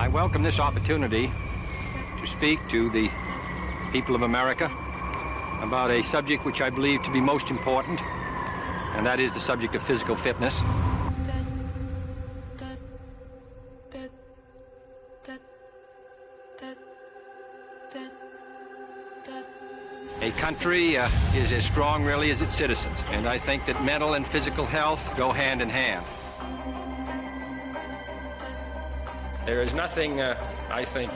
I welcome this opportunity to speak to the people of America about a subject which I believe to be most important, and that is the subject of physical fitness. A country is as strong, really, as its citizens, and I think that mental and physical health go hand in hand. There is nothing, I think,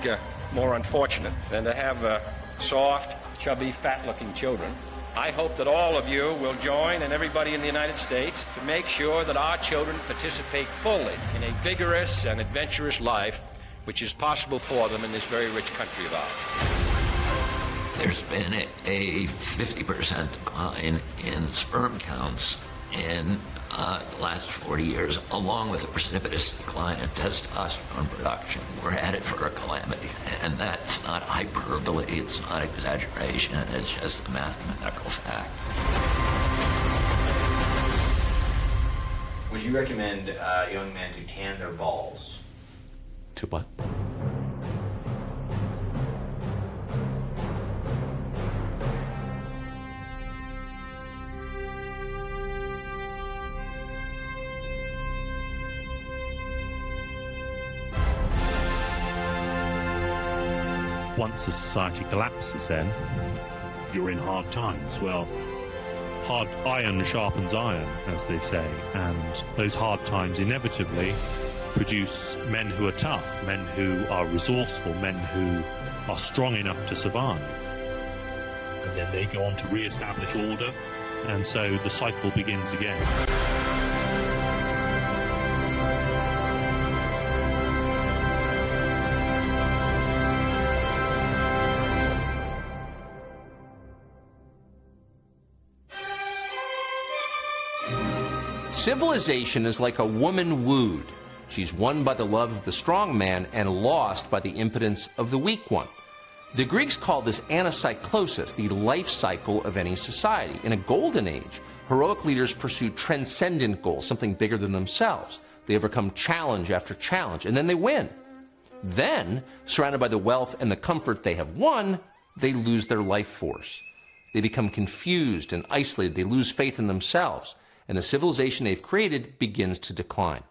more unfortunate than to have soft, chubby, fat-looking children. I hope that all of you will join, and everybody in the United States, to make sure that our children participate fully in a vigorous and adventurous life which is possible for them in this very rich country of ours. There's been a 50% decline in sperm counts in the last 40 years, along with a precipitous decline in testosterone production. We're headed for a calamity, and that's not hyperbole, it's not exaggeration, it's just a mathematical fact. Would you recommend young men to tan their balls? To what? Once a society collapses, then you're in hard times. Well, hard iron sharpens iron, as they say, and those hard times inevitably produce men who are tough, men who are resourceful, men who are strong enough to survive. And then they go on to re-establish order, and so the cycle begins again. Civilization is like a woman wooed. She's won by the love of the strong man and lost by the impotence of the weak one. The Greeks called this anacyclosis, the life cycle of any society. In a golden age, heroic leaders pursued transcendent goals, something bigger than themselves. They overcome challenge after challenge, and then they win. Then, surrounded by the wealth and the comfort they have won, they lose their life force. They become confused and isolated. They lose faith in themselves, and the civilization they've created begins to decline.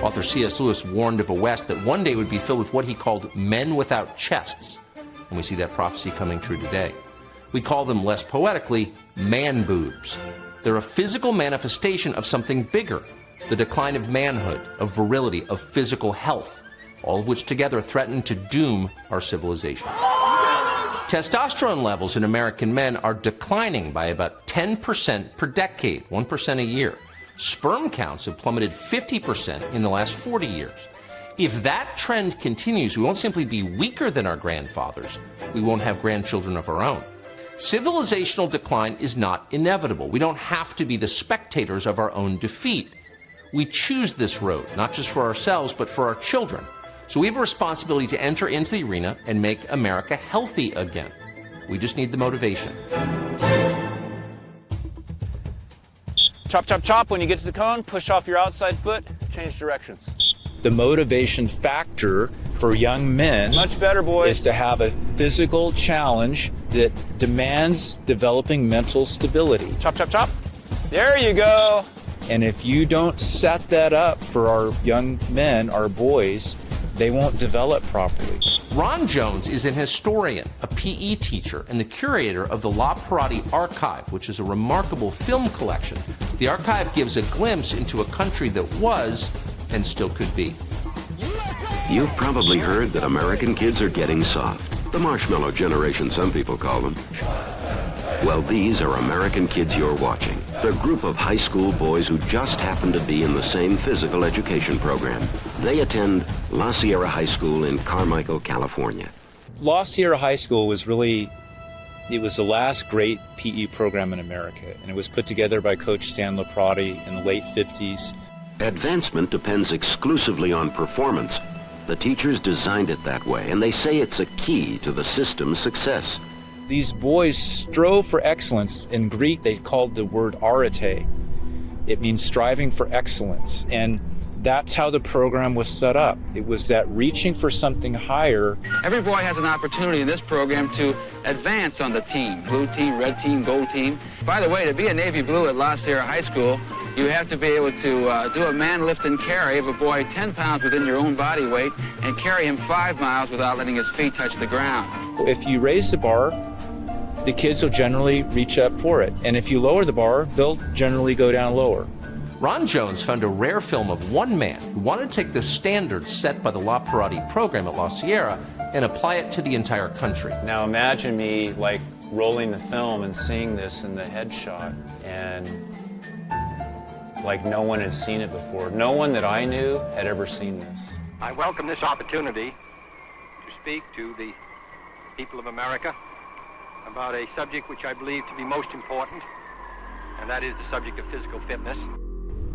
Author C.S. Lewis warned of a West that one day would be filled with what he called men without chests, and we see that prophecy coming true today. We call them, less poetically, man boobs. They're a physical manifestation of something bigger, the decline of manhood, of virility, of physical health, all of which together threaten to doom our civilization. Testosterone levels in American men are declining by about 10% per decade, 1% a year. Sperm counts have plummeted 50% in the last 40 years. If that trend continues, we won't simply be weaker than our grandfathers, we won't have grandchildren of our own. Civilizational decline is not inevitable. We don't have to be the spectators of our own defeat. We choose this road, not just for ourselves, but for our children. So we have a responsibility to enter into the arena and make America healthy again. We just need the motivation. Chop, chop, chop. When you get to the cone, push off your outside foot, change directions. The motivation factor for young men Much better, boys. is to have a physical challenge that demands developing mental stability. Chop, chop, chop. There you go. And if you don't set that up for our young men, our boys, they won't develop properly. Ron Jones is an historian, a PE teacher, and the curator of the La Parati Archive, which is a remarkable film collection. The archive gives a glimpse into a country that was and still could be. You've probably heard that American kids are getting soft. The marshmallow generation, some people call them. Well, these are American kids you're watching. They're a group of high school boys who just happen to be in the same physical education program. They attend La Sierra High School in Carmichael, California. La Sierra High School was really, it was the last great PE program in America, and it was put together by Coach Stan Laprati in the late 50s. Advancement depends exclusively on performance. The teachers designed it that way, and they say it's a key to the system's success. These boys strove for excellence. In Greek, they called the word arete. It means striving for excellence. And That's how the program was set up. It was that reaching for something higher. Every boy has an opportunity in this program to advance on the team. Blue team, red team, gold team. By the way, to be a Navy Blue at La Sierra High School, you have to be able to do a man lift and carry of a boy 10 pounds within your own body weight and carry him 5 miles without letting his feet touch the ground. If you raise the bar, the kids will generally reach up for it. And if you lower the bar, they'll generally go down lower. Ron Jones found a rare film of one man who wanted to take the standards set by the La Parati program at La Sierra and apply it to the entire country. Now imagine me like rolling the film and seeing this in the headshot, and like no one had seen it before. No one that I knew had ever seen this. I welcome this opportunity to speak to the people of America about a subject which I believe to be most important, and that is the subject of physical fitness.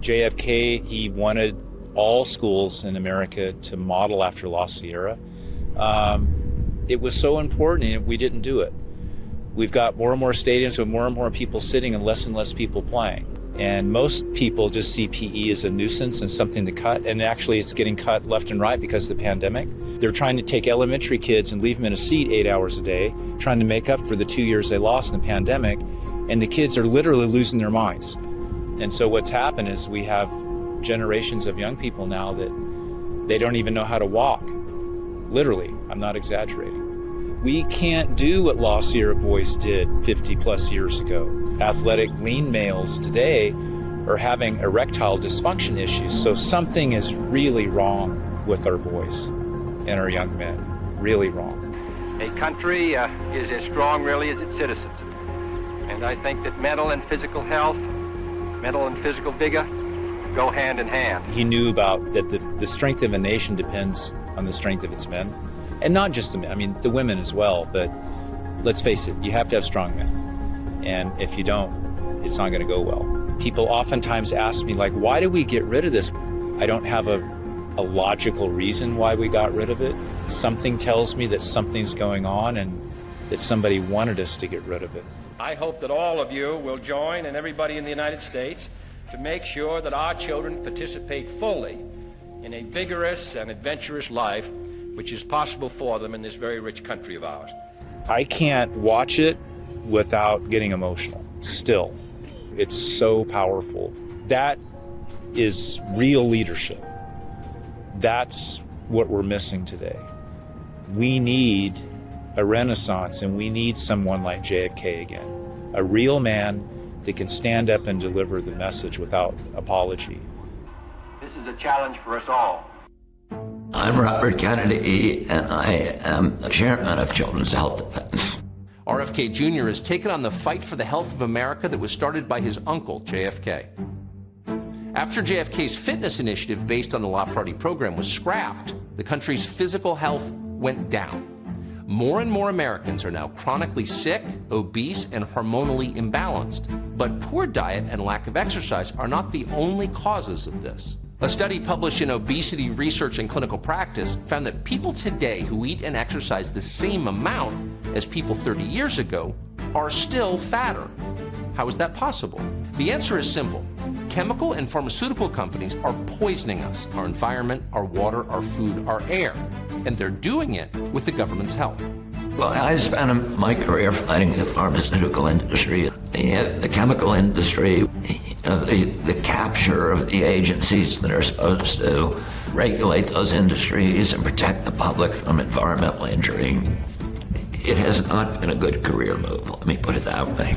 JFK, he wanted all schools in America to model after La Sierra. It was so important, and we didn't do it. We've got more and more stadiums with more and more people sitting and less people playing. And most people just see PE as a nuisance and something to cut, and actually it's getting cut left and right because of the pandemic. They're trying to take elementary kids and leave them in a seat 8 hours a day, trying to make up for the 2 years they lost in the pandemic, and the kids are literally losing their minds. And so what's happened is we have generations of young people now that they don't even know how to walk. Literally, I'm not exaggerating. We can't do what La Sierra boys did 50 plus years ago. Athletic, lean males today are having erectile dysfunction issues. So something is really wrong with our boys and our young men, really wrong. A country is as strong really as its citizens. And I think that mental and physical health, mental and physical vigor go hand in hand. He knew about that the strength of a nation depends on the strength of its men. And not just the men, I mean the women as well, but let's face it, you have to have strong men. And if you don't, it's not going to go well. People oftentimes ask me, like, why did we get rid of this? I don't have a logical reason why we got rid of it. Something tells me that something's going on and that somebody wanted us to get rid of it. I hope that all of you will join, and everybody in the United States, to make sure that our children participate fully in a vigorous and adventurous life which is possible for them in this very rich country of ours. I can't watch it without getting emotional, still. It's so powerful. That is real leadership. That's what we're missing today. We need a renaissance, and we need someone like JFK again, a real man that can stand up and deliver the message without apology. This is a challenge for us all. I'm Robert Kennedy, and I am the chairman of Children's Health Defense. RFK Jr. has taken on the fight for the health of America that was started by his uncle, JFK. After JFK's fitness initiative based on the La Parati program was scrapped, the country's physical health went down. More and more Americans are now chronically sick, obese, and hormonally imbalanced. But poor diet and lack of exercise are not the only causes of this. A study published in Obesity Research and Clinical Practice found that people today who eat and exercise the same amount as people 30 years ago are still fatter. How is that possible? The answer is simple. Chemical and pharmaceutical companies are poisoning us, our environment, our water, our food, our air, and they're doing it with the government's help. Well, I spent my career fighting the pharmaceutical industry, the chemical industry, the capture of the agencies that are supposed to regulate those industries and protect the public from environmental injury. It has not been a good career move, let me put it that way.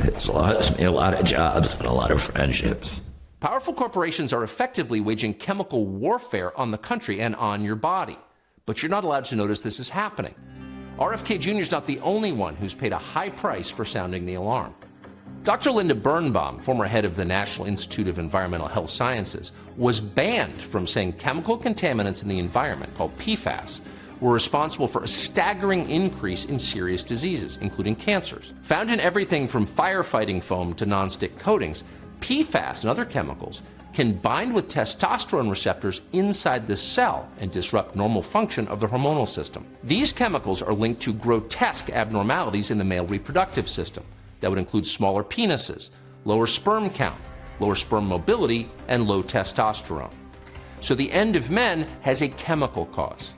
It's lost me a lot of jobs and a lot of friendships. Powerful corporations are effectively waging chemical warfare on the country and on your body. But you're not allowed to notice this is happening. RFK Jr. is not the only one who's paid a high price for sounding the alarm. Dr. Linda Birnbaum, former head of the National Institute of Environmental Health Sciences, was banned from saying chemical contaminants in the environment, called PFAS, were responsible for a staggering increase in serious diseases, including cancers. Found in everything from firefighting foam to nonstick coatings, PFAS and other chemicals can bind with testosterone receptors inside the cell and disrupt normal function of the hormonal system. These chemicals are linked to grotesque abnormalities in the male reproductive system. That would include smaller penises, lower sperm count, lower sperm mobility, and low testosterone. So the end of men has a chemical cause.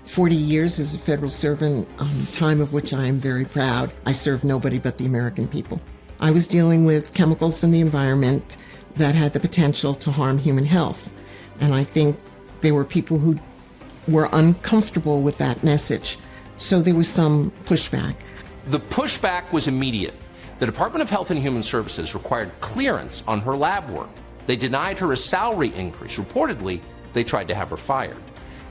40 years as a federal servant, time of which I am very proud. I served nobody but the American people. I was dealing with chemicals in the environment that had the potential to harm human health. And I think there were people who were uncomfortable with that message. So there was some pushback. The pushback was immediate. The Department of Health and Human Services required clearance on her lab work. They denied her a salary increase. Reportedly, they tried to have her fired.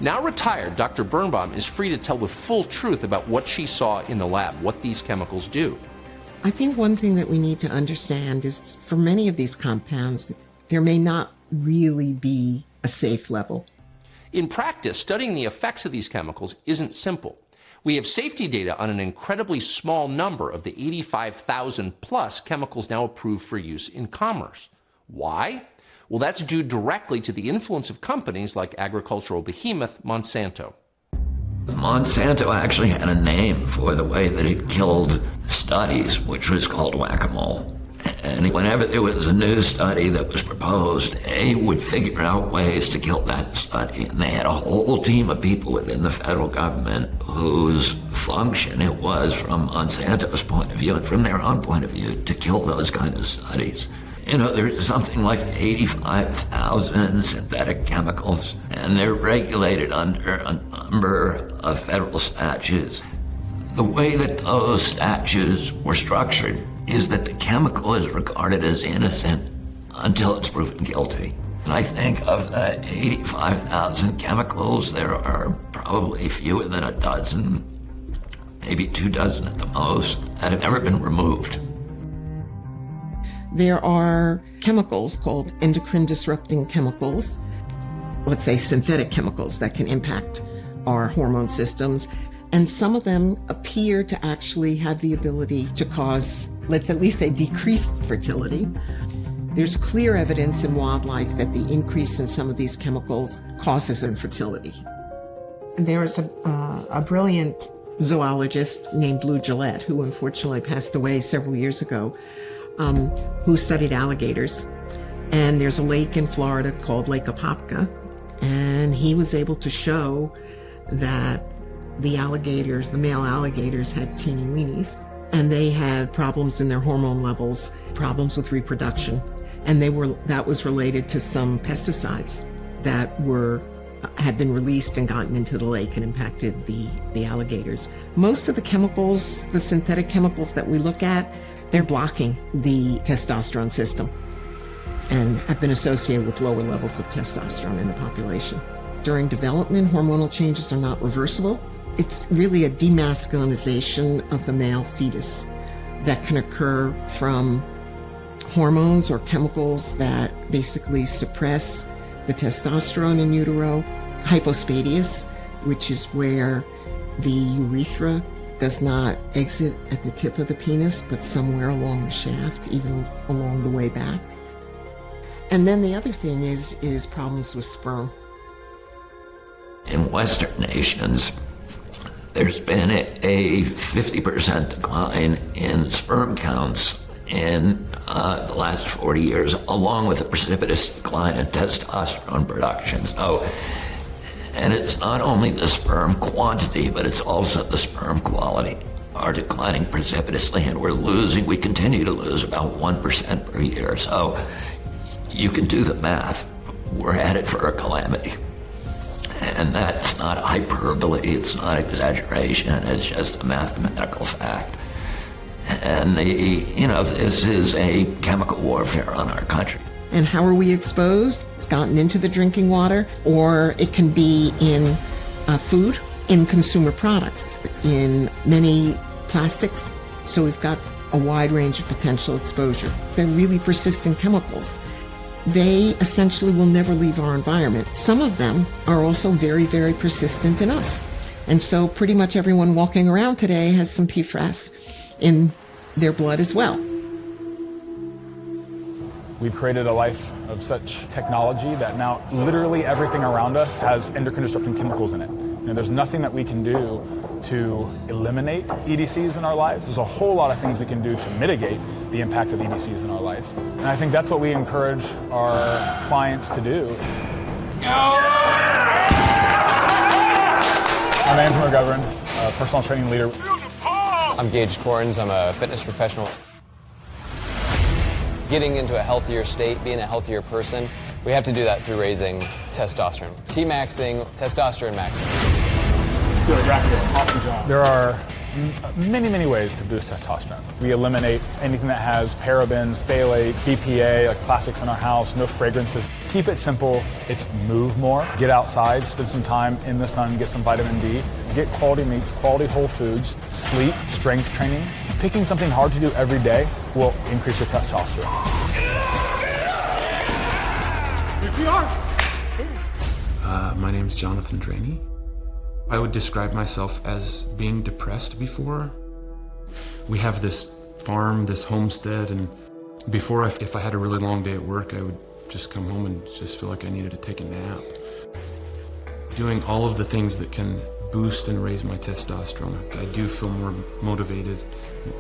Now retired, Dr. Birnbaum is free to tell the full truth about what she saw in the lab, what these chemicals do. I think one thing that we need to understand is for many of these compounds, there may not really be a safe level. In practice, studying the effects of these chemicals isn't simple. We have safety data on an incredibly small number of the 85,000 plus chemicals now approved for use in commerce. Why? Well, that's due directly to the influence of companies like agricultural behemoth Monsanto. Monsanto actually had a name for the way that it killed studies, which was called whack-a-mole. And whenever there was a new study that was proposed, they would figure out ways to kill that study. And they had a whole team of people within the federal government whose function it was, from Monsanto's point of view and from their own point of view, to kill those kind of studies. You know, there's something like 85,000 synthetic chemicals, and they're regulated under a number of federal statutes. The way that those statutes were structured is that the chemical is regarded as innocent until it's proven guilty. And I think of the 85,000 chemicals, there are probably fewer than a dozen, maybe 24 at the most, that have never been removed. There are chemicals called endocrine disrupting chemicals, let's say synthetic chemicals that can impact our hormone systems. And some of them appear to actually have the ability to cause, let's at least say, decreased fertility. There's clear evidence in wildlife that the increase in some of these chemicals causes infertility. There was a brilliant zoologist named Lou Gillette, who unfortunately passed away several years ago, who studied alligators. And there's a lake in Florida called Lake Apopka, and he was able to show that the alligators, the male alligators, had teeny weenies, and they had problems in their hormone levels, problems with reproduction. And that was related to some pesticides that had been released and gotten into the lake and impacted the alligators. Most of the chemicals, the synthetic chemicals that we look at, they're blocking the testosterone system and have been associated with lower levels of testosterone in the population. During development, hormonal changes are not reversible. It's really a demasculinization of the male fetus that can occur from hormones or chemicals that basically suppress the testosterone in utero. Hypospadias, which is where the urethra does not exit at the tip of the penis, but somewhere along the shaft, even along the way back. And then the other thing is problems with sperm. In Western nations, there's been a 50% decline in sperm counts in the last 40 years, along with a precipitous decline in testosterone production. And it's not only the sperm quantity, but it's also the sperm quality are declining precipitously, and we continue to lose about 1% per year. So you can do the math. We're headed for a calamity. And that's not hyperbole, it's not exaggeration, it's just a mathematical fact. And this is a chemical warfare on our country. And how are we exposed? It's gotten into the drinking water, or it can be in food, in consumer products, in many plastics. So we've got a wide range of potential exposure. They're really persistent chemicals. They essentially will never leave our environment. Some of them are also very, very persistent in us. And so pretty much everyone walking around today has some PFAS in their blood as well. We've created a life of such technology that now literally everything around us has endocrine disrupting chemicals in it. There's nothing that we can do to eliminate EDCs in our lives. There's a whole lot of things we can do to mitigate the impact of EDCs in our life. And I think that's what we encourage our clients to do. I'm Andrew McGovern, a personal training leader. I'm Gage Corns. I'm a fitness professional. Getting into a healthier state, being a healthier person, we have to do that through raising testosterone. T-maxing, testosterone maxing. There are many ways to boost testosterone. We eliminate anything that has parabens, phthalate, BPA, like plastics in our house, no fragrances. Keep it simple. It's move more. Get outside, spend some time in the sun, get some vitamin D, get quality meats, quality whole foods, sleep, strength training. Picking something hard to do every day will increase your testosterone. My name's Jonathan Draney. I would describe myself as being depressed before. We have this farm, this homestead, and before, if I had a really long day at work, I would just come home and just feel like I needed to take a nap. Doing all of the things that can boost and raise my testosterone, I do feel more motivated,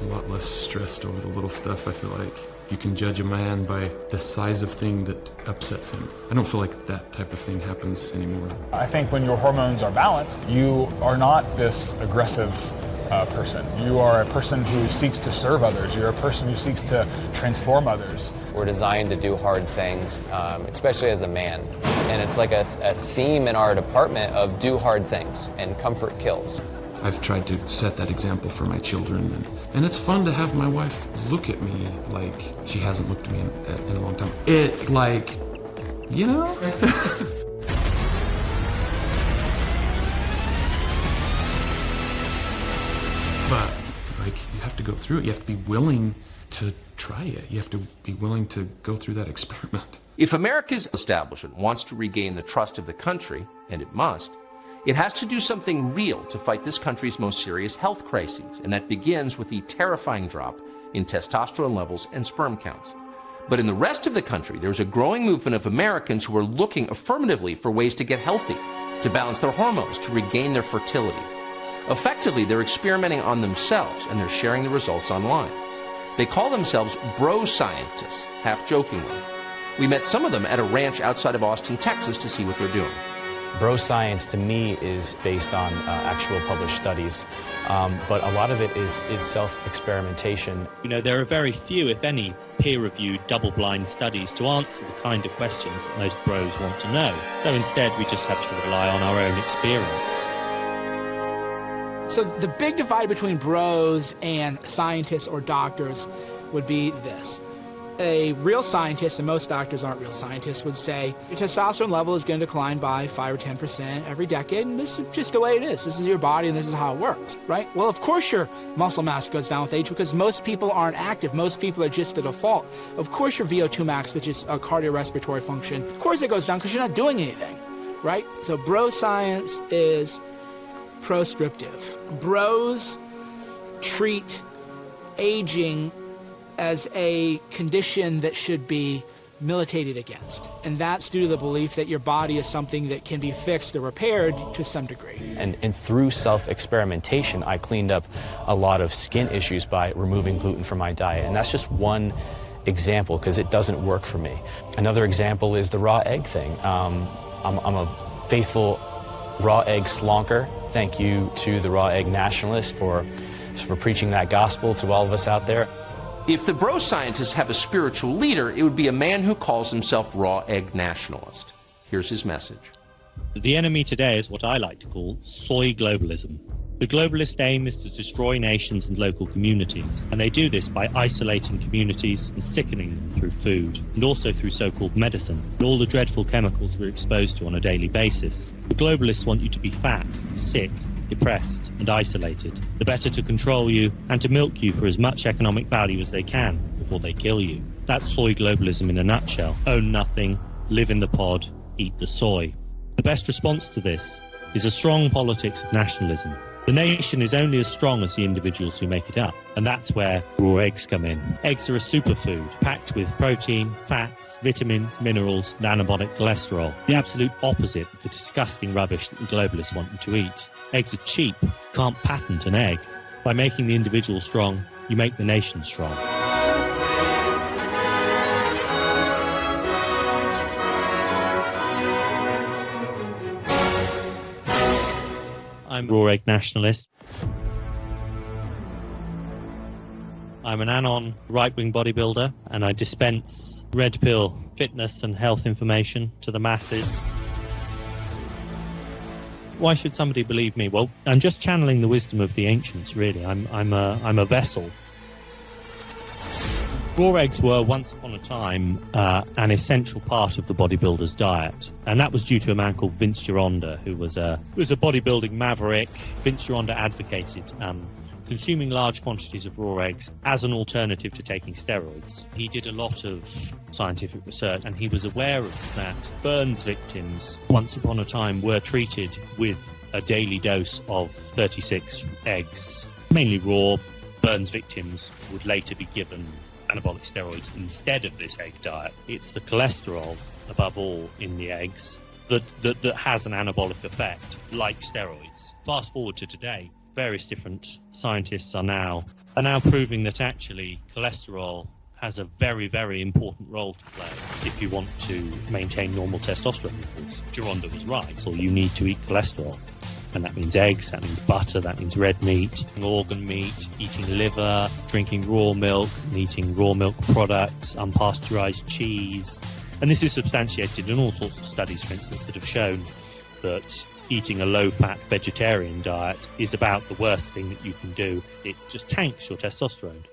a lot less stressed over the little stuff. I feel like you can judge a man by the size of thing that upsets him. I don't feel like that type of thing happens anymore. I think when your hormones are balanced, you are not this aggressive person. You are a person who seeks to serve others. You're a person who seeks to transform others. We're designed to do hard things, especially as a man. And it's like a theme in our department of do hard things, and comfort kills. I've tried to set that example for my children, and it's fun to have my wife look at me like she hasn't looked at me in a long time. It's like, you know? But, like, you have to go through it. You have to be willing to try it. You have to be willing to go through that experiment. If America's establishment wants to regain the trust of the country, and it must, it has to do something real to fight this country's most serious health crises, and that begins with the terrifying drop in testosterone levels and sperm counts. But in the rest of the country, there's a growing movement of Americans who are looking affirmatively for ways to get healthy, to balance their hormones, to regain their fertility. Effectively, they're experimenting on themselves, and they're sharing the results online. They call themselves bro scientists, half-jokingly. We met some of them at a ranch outside of Austin, Texas, to see what they're doing. Bro science, to me, is based on actual published studies, but a lot of it is self-experimentation. You know, there are very few, if any, peer-reviewed double-blind studies to answer the kind of questions that most bros want to know. So instead, we just have to rely on our own experience. So the big divide between bros and scientists or doctors would be this. A real scientist, and most doctors aren't real scientists, would say your testosterone level is going to decline by 5 or 10% every decade, and this is just the way it is. This is your body, and this is how it works, right? Well, of course your muscle mass goes down with age because most people aren't active. Most people are just the default. Of course your VO2 max, which is a cardiorespiratory function, of course it goes down because you're not doing anything, right? So bro science is proscriptive. Bros treat aging as a condition that should be militated against. And that's due to the belief that your body is something that can be fixed or repaired to some degree. And through self-experimentation, I cleaned up a lot of skin issues by removing gluten from my diet. And that's just one example because it doesn't work for me. Another example is the raw egg thing. I'm a faithful raw egg slonker. Thank you to the raw egg nationalists for preaching that gospel to all of us out there. If the bro scientists have a spiritual leader, it would be a man who calls himself raw egg nationalist. Here's his message. The enemy today is what I like to call soy globalism. The globalist aim is to destroy nations and local communities, and they do this by isolating communities and sickening them through food, and also through so-called medicine, and all the dreadful chemicals we're exposed to on a daily basis. The globalists want you to be fat, sick, depressed and isolated, the better to control you and to milk you for as much economic value as they can before they kill you. That's soy globalism in a nutshell. Own nothing, live in the pod, eat the soy. The best response to this is a strong politics of nationalism. The nation is only as strong as the individuals who make it up, and that's where raw eggs come in. Eggs are a superfood, packed with protein, fats, vitamins, minerals, and anabolic cholesterol, the absolute opposite of the disgusting rubbish that the globalists want you to eat. Eggs are cheap. Can't patent an egg. By making the individual strong, you make the nation strong. I'm a raw egg nationalist. I'm an anon right-wing bodybuilder, and I dispense red pill fitness and health information to the masses. Why should somebody believe me? Well, I'm just channeling the wisdom of the ancients, really. I'm a vessel. Raw eggs were once upon a time an essential part of the bodybuilder's diet, and that was due to a man called Vince Gironda, who was a bodybuilding maverick. Vince Gironda advocated consuming large quantities of raw eggs as an alternative to taking steroids. He did a lot of scientific research, and he was aware of that burns victims once upon a time were treated with a daily dose of 36 eggs, mainly raw. Burns victims would later be given anabolic steroids instead of this egg diet. It's the cholesterol, above all, in the eggs that has an anabolic effect, like steroids. Fast forward to today, various different scientists are now proving that actually cholesterol has a very, very important role to play if you want to maintain normal testosterone levels. Gironda was right, so you need to eat cholesterol. And that means eggs, that means butter, that means red meat, organ meat, eating liver, drinking raw milk, and eating raw milk products, unpasteurized cheese. And this is substantiated in all sorts of studies, for instance, that have shown that eating a low-fat vegetarian diet is about the worst thing that you can do. It just tanks your testosterone.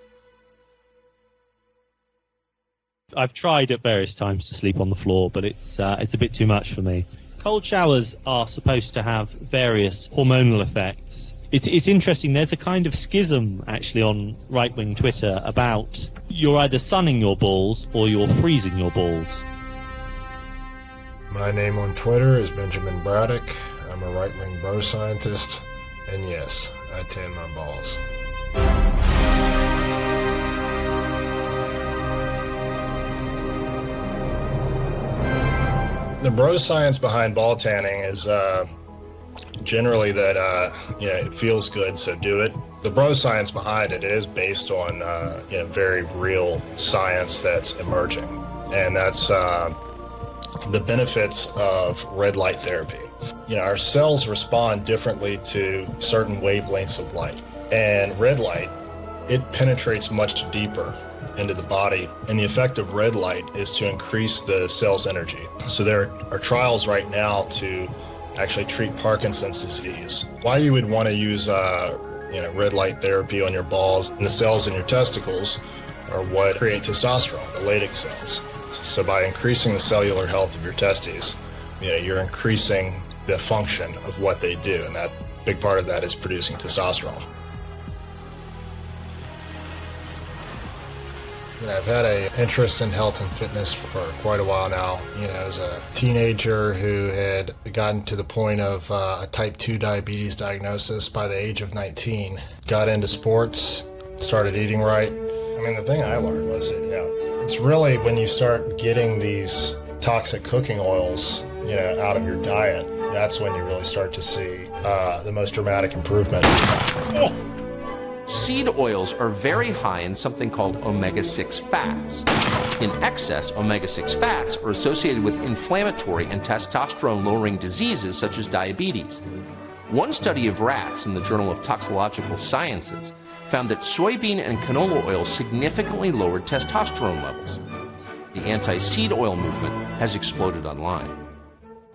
I've tried at various times to sleep on the floor, but it's a bit too much for me. Cold showers are supposed to have various hormonal effects. It's interesting, there's a kind of schism actually on right-wing Twitter about you're either sunning your balls or you're freezing your balls. My name on Twitter is Benjamin Braddock. I'm a right-wing bro scientist, and yes, I tan my balls. The bro science behind ball tanning is generally that it feels good, so do it. The bro science behind it is based on very real science that's emerging, and that's the benefits of red light therapy. Our cells respond differently to certain wavelengths of light, and red light, it penetrates much deeper into the body, and the effect of red light is to increase the cell's energy. So there are trials right now to actually treat Parkinson's disease. Why you would want to use red light therapy on your balls and the cells in your testicles are what create testosterone, the Leydig cells. So by increasing the cellular health of your testes, you're increasing the function of what they do, and that big part of that is producing testosterone. I've had an interest in health and fitness for quite a while now. As a teenager who had gotten to the point of a type 2 diabetes diagnosis by the age of 19, got into sports, started eating right. The thing I learned was that, it's really when you start getting these toxic cooking oils, out of your diet, that's when you really start to see the most dramatic improvement. Seed oils are very high in something called omega-6 fats. In excess, omega-6 fats are associated with inflammatory and testosterone-lowering diseases such as diabetes. One study of rats in the Journal of Toxicological Sciences found that soybean and canola oil significantly lowered testosterone levels. The anti-seed oil movement has exploded online.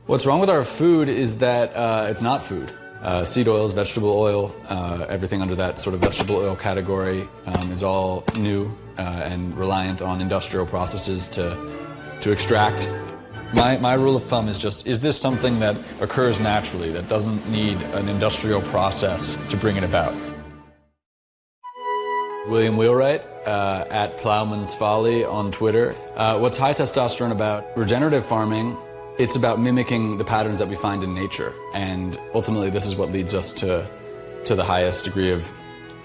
What's wrong with our food is that it's not food. Seed oils, vegetable oil, everything under that sort of vegetable oil category is all new and reliant on industrial processes to extract. My rule of thumb is just, is this something that occurs naturally, that doesn't need an industrial process to bring it about? William Wheelwright, at Plowman's Folly on Twitter. What's high testosterone about regenerative farming? It's about mimicking the patterns that we find in nature, and ultimately this is what leads us to the highest degree of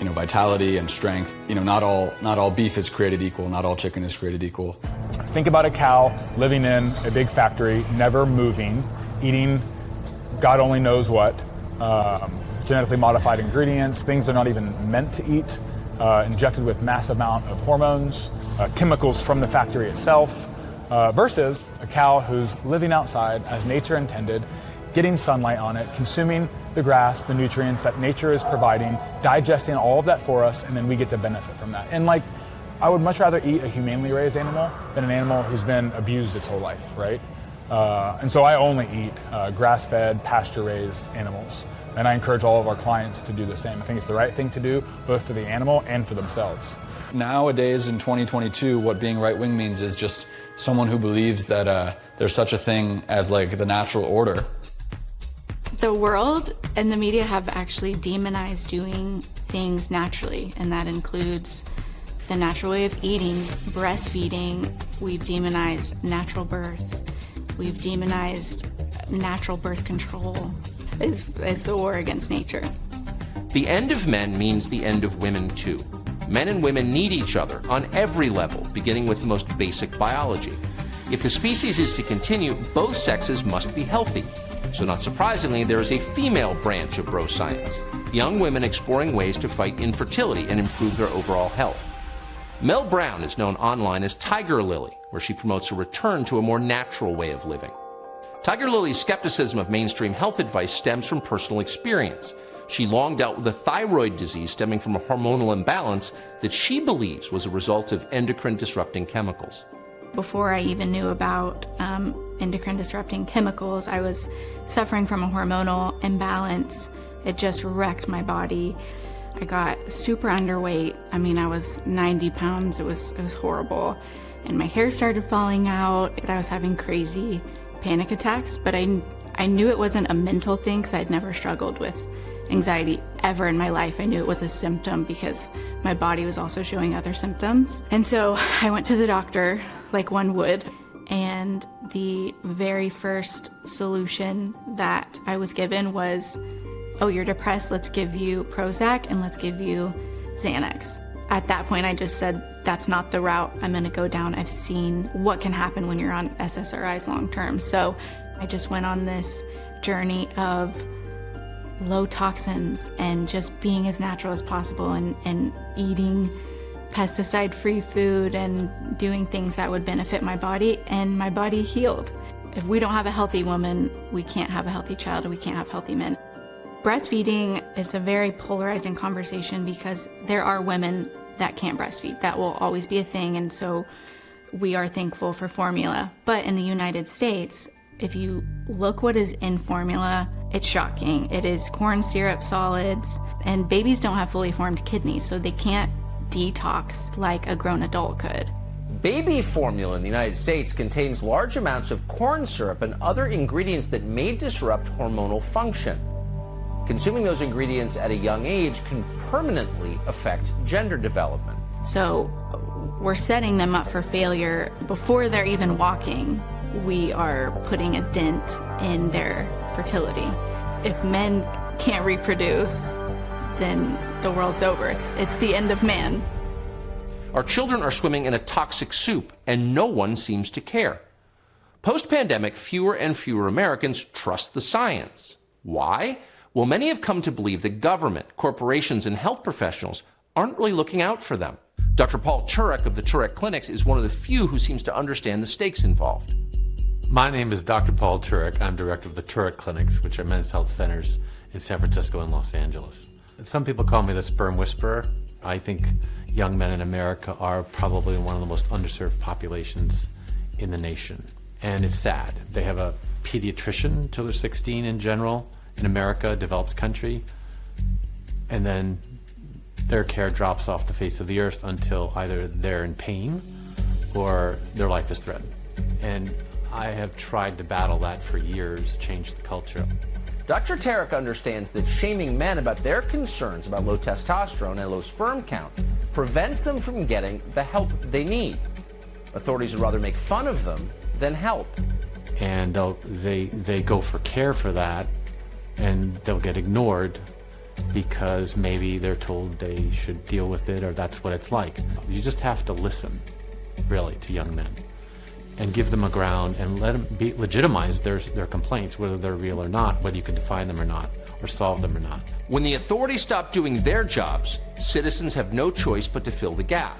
vitality and strength. Not all beef is created equal, not all chicken is created equal. Think about a cow living in a big factory, never moving, eating God only knows what, genetically modified ingredients, things they're not even meant to eat, injected with massive amount of hormones, chemicals from the factory itself. Versus a cow who's living outside as nature intended, getting sunlight on it, consuming the grass, the nutrients that nature is providing, digesting all of that for us, and then we get to benefit from that. And like, I would much rather eat a humanely raised animal than an animal who's been abused its whole life, right? And so I only eat grass-fed, pasture-raised animals. And I encourage all of our clients to do the same. I think it's the right thing to do, both for the animal and for themselves. Nowadays, in 2022, what being right-wing means is just someone who believes that there's such a thing as like the natural order. The world and the media have actually demonized doing things naturally, and that includes the natural way of eating, breastfeeding. We've demonized natural birth. We've demonized natural birth control as the war against nature. The end of men means the end of women too. Men and women need each other on every level, beginning with the most basic biology. If the species is to continue, both sexes must be healthy. So not surprisingly, there is a female branch of bro science, young women exploring ways to fight infertility and improve their overall health. Mel Brown is known online as Tiger Lily, where she promotes a return to a more natural way of living. Tiger Lily's skepticism of mainstream health advice stems from personal experience. She long dealt with a thyroid disease stemming from a hormonal imbalance that she believes was a result of endocrine-disrupting chemicals. Before I even knew about endocrine-disrupting chemicals, I was suffering from a hormonal imbalance. It just wrecked my body. I got super underweight. I mean, I was 90 pounds. It was horrible. And my hair started falling out, but I was having crazy panic attacks. But I knew it wasn't a mental thing because I'd never struggled with anxiety ever in my life. I knew it was a symptom because my body was also showing other symptoms. And so I went to the doctor like one would. And the very first solution that I was given was, oh, you're depressed, let's give you Prozac and let's give you Xanax. At that point, I just said, that's not the route I'm gonna go down. I've seen what can happen when you're on SSRIs long term. So I just went on this journey of low toxins and just being as natural as possible and eating pesticide-free food and doing things that would benefit my body, and my body healed. If we don't have a healthy woman, we can't have a healthy child, and we can't have healthy men. Breastfeeding is a very polarizing conversation because there are women that can't breastfeed. That will always be a thing, and so we are thankful for formula. But in the United States, if you look what is in formula, it's shocking. It is corn syrup solids, and babies don't have fully formed kidneys, so they can't detox like a grown adult could. Baby formula in the United States contains large amounts of corn syrup and other ingredients that may disrupt hormonal function. Consuming those ingredients at a young age can permanently affect gender development. So we're setting them up for failure before they're even walking. We are putting a dent in their fertility. If men can't reproduce, then the world's over. It's the end of man. Our children are swimming in a toxic soup, and no one seems to care. Post-pandemic, fewer and fewer Americans trust the science. Why? Well, many have come to believe that government, corporations, and health professionals aren't really looking out for them. Dr. Paul Turek of the Turek Clinics is one of the few who seems to understand the stakes involved. My name is Dr. Paul Turek. I'm director of the Turek Clinics, which are men's health centers in San Francisco and Los Angeles. Some people call me the sperm whisperer. I think young men in America are probably one of the most underserved populations in the nation. And it's sad. They have a pediatrician till they're 16 in general in America, a developed country, and then their care drops off the face of the earth until either they're in pain or their life is threatened. And I have tried to battle that for years, change the culture. Dr. Turek understands that shaming men about their concerns about low testosterone and low sperm count prevents them from getting the help they need. Authorities would rather make fun of them than help. And they go for care for that, and they'll get ignored because maybe they're told they should deal with it or that's what it's like. You just have to listen, really, to young men and give them a ground and let them legitimize their complaints, whether they're real or not, whether you can define them or not, or solve them or not. When the authorities stop doing their jobs, citizens have no choice but to fill the gap.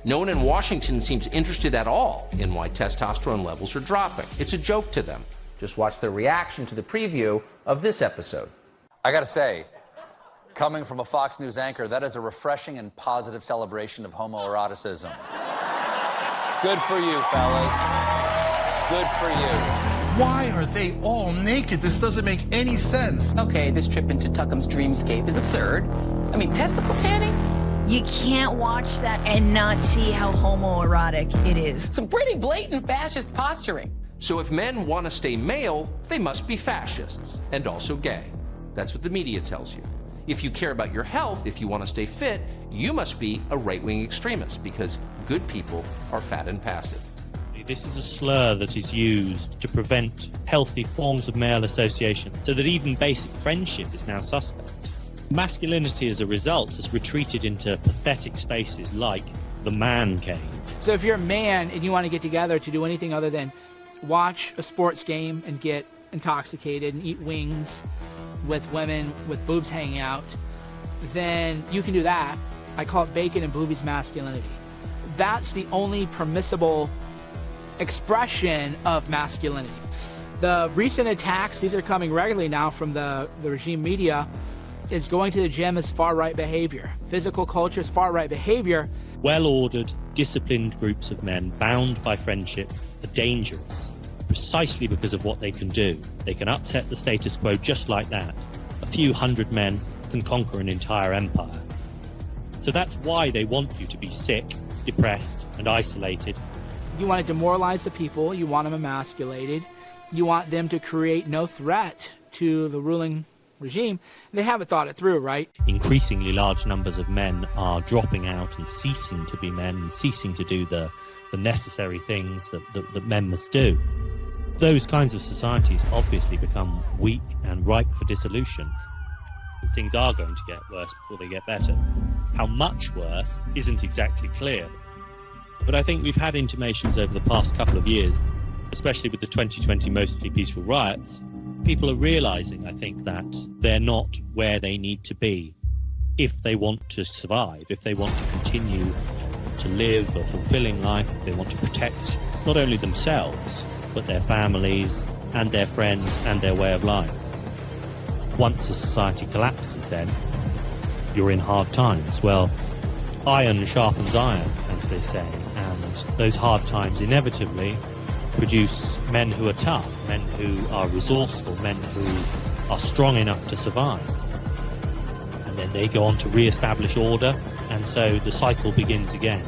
No one in Washington seems interested at all in why testosterone levels are dropping. It's a joke to them. Just watch their reaction to the preview of this episode. I gotta say, coming from a Fox News anchor, that is a refreshing and positive celebration of homoeroticism. Good for you, fellas. Good for you. Why are they all naked? This doesn't make any sense. Okay, this trip into Tuckham's dreamscape is absurd. I mean, testicle tanning? You can't watch that and not see how homoerotic it is. Some pretty blatant fascist posturing. So if men want to stay male, they must be fascists and also gay. That's what the media tells you. If you care about your health, if you want to stay fit, you must be a right-wing extremist because good people are fat and passive. This is a slur that is used to prevent healthy forms of male association, so that even basic friendship is now suspect. Masculinity, as a result, has retreated into pathetic spaces like the man cave. So if you're a man and you want to get together to do anything other than watch a sports game and get intoxicated and eat wings with women with boobs hanging out, then you can do that. I call it bacon and boobies masculinity. That's the only permissible expression of masculinity. The recent attacks, these are coming regularly now from the regime media, is going to the gym is far-right behavior. Physical culture is far-right behavior. Well-ordered, disciplined groups of men bound by friendship are dangerous, precisely because of what they can do. They can upset the status quo just like that. A few hundred men can conquer an entire empire. So that's why they want you to be sick, depressed, and isolated. You want to demoralize the people, you want them emasculated, you want them to create no threat to the ruling regime. They haven't thought it through, right? Increasingly large numbers of men are dropping out and ceasing to be men and ceasing to do the necessary things that men must do. Those kinds of societies obviously become weak and ripe for dissolution. Things are going to get worse before they get better. How much worse isn't exactly clear. But I think we've had intimations over the past couple of years, especially with the 2020 mostly peaceful riots. People are realizing, I think, that they're not where they need to be if they want to survive, if they want to continue to live a fulfilling life, if they want to protect not only themselves, but their families and their friends and their way of life. Once a society collapses, then you're in hard times. Well, iron sharpens iron, as they say, and those hard times inevitably produce men who are tough, men who are resourceful, men who are strong enough to survive. And then they go on to re-establish order, and so the cycle begins again.